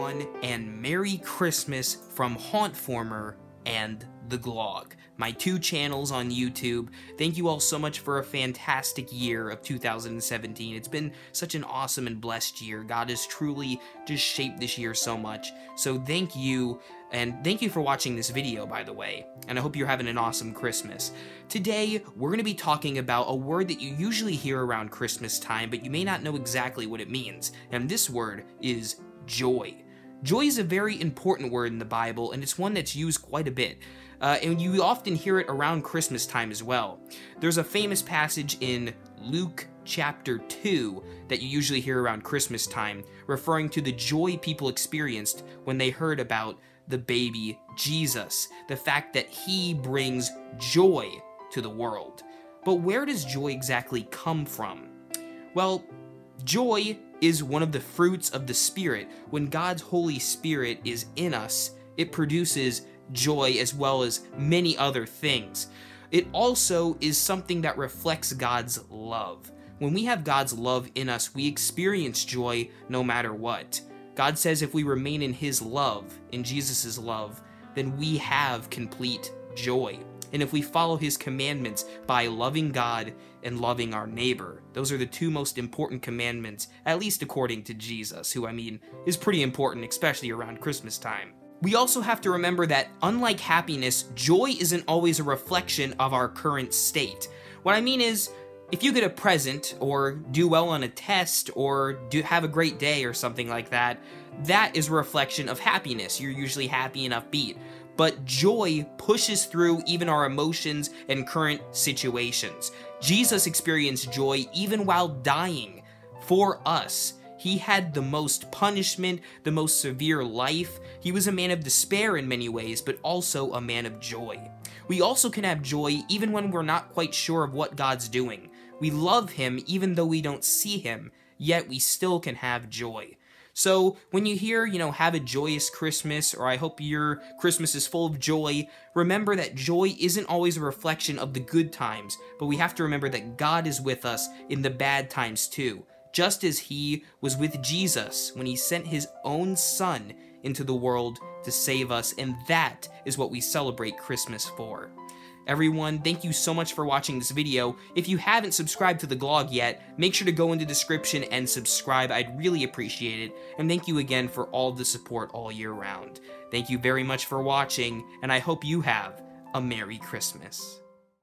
everyone, and Merry Christmas from Hauntformer and the Glog, my two channels on YouTube. Thank you all so much for a fantastic year of 2017. It's been such an awesome and blessed year. God has truly just shaped this year so much. So thank you, and thank you for watching this video, by the way. And I hope you're having an awesome Christmas. Today, we're going to be talking about a word that you usually hear around Christmas time, but you may not know exactly what it means. And this word is joy. Joy is a very important word in the Bible, and it's one that's used quite a bit. And you often hear it around Christmas time as well. There's a famous passage in Luke chapter 2 that you usually hear around Christmas time, referring to the joy people experienced when they heard about the baby Jesus, the fact that he brings joy to the world. But where does joy exactly come from? Well, joy is one of the fruits of the Spirit. When God's Holy Spirit is in us, it produces joy as well as many other things. It also is something that reflects God's love. When we have God's love in us, we experience joy no matter what. God says if we remain in His love, in Jesus' love, then we have complete joy. And if we follow His commandments by loving God and loving our neighbor, those are the two most important commandments, at least according to Jesus, who, I mean, is pretty important, especially around Christmas time. We also have to remember that, unlike happiness, joy isn't always a reflection of our current state. What I mean is, if you get a present, or do well on a test, or have a great day or something like that, that is a reflection of happiness. You're usually happy and upbeat. But joy pushes through even our emotions and current situations. Jesus experienced joy even while dying for us. He had the most punishment, the most severe life. He was a man of despair in many ways, but also a man of joy. We also can have joy even when we're not quite sure of what God's doing. We love Him even though we don't see Him, yet we still can have joy. So when you hear, have a joyous Christmas, or I hope your Christmas is full of joy, remember that joy isn't always a reflection of the good times, but we have to remember that God is with us in the bad times too, just as He was with Jesus when He sent His own Son into the world to save us, and that is what we celebrate Christmas for. Everyone, thank you so much for watching this video. If you haven't subscribed to the Glog yet, make sure to go into the description and subscribe. I'd really appreciate it. And thank you again for all the support all year round. Thank you very much for watching, and I hope you have a Merry Christmas.